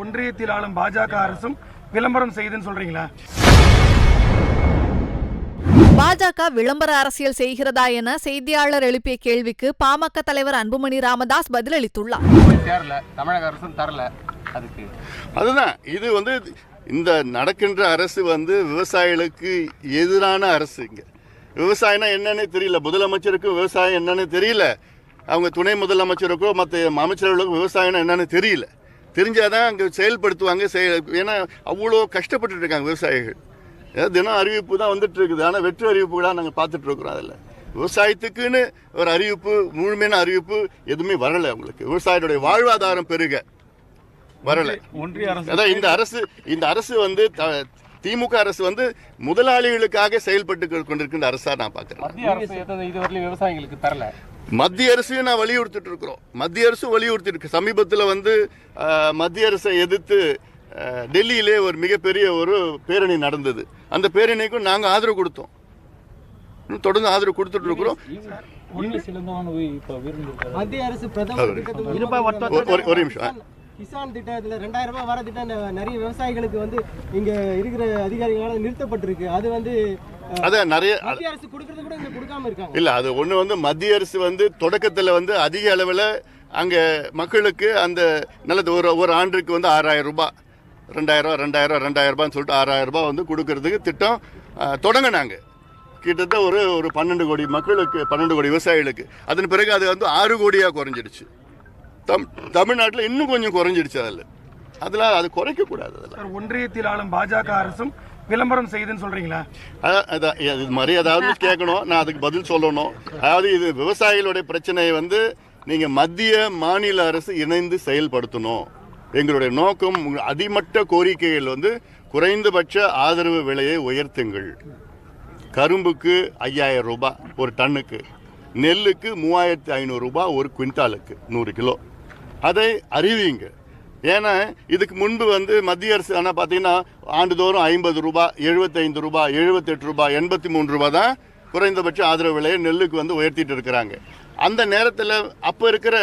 ஒன்றியத்தில் ஆளும் பாஜக அரசும் விளம்பரம் செய்துன்னு சொல்றீங்களா? பாஜக விளம்பர அரசியல் செய்கிறதா என செய்தியாளர் எழுப்பிய கேள்விக்கு பாமக தலைவர் அன்புமணி ராமதாஸ் பதிலளித்துள்ளார். தமிழக அரசும் தரல. அதுதான் இது இந்த நடக்கின்ற அரசு விவசாயிகளுக்கு எதிரான அரசு. இங்க விவசாயம்னா என்னன்னு தெரியல, முதலமைச்சருக்கு விவசாயம் என்னன்னு தெரியல, அவங்க துணை முதலமைச்சருக்கோ மற்ற அமைச்சர்களுக்கும் விவசாயம்னா என்னன்னு தெரியல. தெரிஞ்சாதான் அங்கே செயல்படுத்துவாங்க. ஏன்னா அவ்வளோ கஷ்டப்பட்டு இருக்காங்க விவசாயிகள். தினம் அறிவிப்பு தான் வந்துட்டு இருக்குது. ஆனால் வெற்று அறிவிப்புகளாக நாங்கள் பார்த்துட்டு இருக்கிறோம். அதில் விவசாயத்துக்குன்னு ஒரு அறிவிப்பு, முழுமையான அறிவிப்பு எதுவுமே வரலை. அவங்களுக்கு விவசாயிகளுடைய வாழ்வாதாரம் பெருக வரலை. அதான் இந்த அரசு திமுக அரசு முதலாளிகளுக்காக செயல்பட்டு கொண்டிருக்கின்ற அரசா நான் பார்க்கிறேன். விவசாயிகளுக்கு தரல. மத்திய அரசையும் நான் வலியுறுத்திட்டு இருக்கிறோம். மத்திய அரசும் வலியுறுத்திட்டு சமீபத்தில் மத்திய அரசை எதிர்த்து டெல்லியிலே ஒரு மிகப்பெரிய ஒரு பேரணி நடந்தது. அந்த பேரணிக்கும் நாங்கள் ஆதரவு கொடுத்தோம், தொடர்ந்து ஆதரவு கொடுத்துட்டு இருக்கிறோம். மத்திய அரசு பிரதமர் ஒரு நிமிஷம். கிசான் திட்டத்தில் 2000 ரூபாய் வர திட்டம் நிறைய விவசாயிகளுக்கு இங்க இருக்கிற அதிகாரிகளால் நிறுத்தப்பட்டிருக்கு. அது அதான் நிறைய மத்திய அரசு கொடுக்கறது கூட இங்க கொடுக்காம இருக்காங்க. இல்ல, அது ஒண்ணு மத்திய அரசு தொடக்கத்தில் அதிக அளவில் அங்க மக்களுக்கு அந்த நல்லது ஒரு ஆண்டுக்கு 6000 ரூபாய் 2000 ரூபான்னு சொல்லிட்டு 6000 ரூபாய் கொடுக்கறதுக்கு திட்டம் தொடங்கினாங்க. கிட்டத்தட்ட ஒரு 12 கோடி மக்களுக்கு, 12 கோடி விவசாயிகளுக்கு. அதன் பிறகு அது 6 கோடியாக குறைஞ்சிடுச்சு. தமிழ்நாட்டில் இன்னும் கொஞ்சம் குறைஞ்சிடுச்சு. அதில் அது குறைக்கக்கூடாது. அதில் ஒன்றியத்தில் ஆளும் பாஜக அரசும் விளம்பரம் செய்துன்னு சொல்றீங்களா? அதான் இது மாதிரி ஏதாவது கேட்கணும், நான் அதுக்கு பதில் சொல்லணும். அதாவது இது விவசாயிகளுடைய பிரச்சனையை நீங்கள் மத்திய மாநில அரசு இணைந்து செயல்படுத்தணும். எங்களுடைய நோக்கம் அடிமட்ட கோரிக்கைகள் குறைந்தபட்ச ஆதரவு விலையை உயர்த்துங்கள். கரும்புக்கு 5000 ரூபாய் ஒரு டன்னுக்கு, நெல்லுக்கு 3500 ரூபாய் ஒரு குவிண்டாலுக்கு 100 கிலோ. அதை அறிவிங்க. ஏன்னா இதுக்கு முன்பு மத்திய அரசு ஆனால் பார்த்தீங்கன்னா ஆண்டுதோறும் 50 ரூபாய், 75 ரூபாய், 78 ரூபாய், 83 ரூபாய் தான் குறைந்தபட்ச ஆதரவு விலையை நெல்லுக்கு உயர்த்திட்டு இருக்கிறாங்க. அந்த நேரத்தில் அப்போ இருக்கிற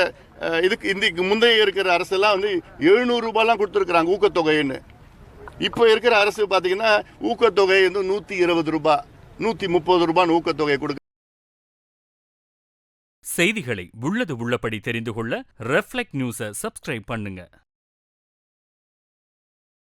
இதுக்கு முந்தைய இருக்கிற அரசெல்லாம் 700 ரூபாய்லாம் கொடுத்துருக்குறாங்க ஊக்கத்தொகைன்னு. இப்போ இருக்கிற அரசு பார்த்தீங்கன்னா ஊக்கத்தொகை 120 ரூபாய், 130 ரூபான்னு ஊக்கத்தொகை கொடுக்க. செய்திகளை உள்ளது உள்ளபடி தெரிந்து கொள்ள ரெஃப்ளெக்ட் நியூஸை சப்ஸ்கிரைப் பண்ணுங்க.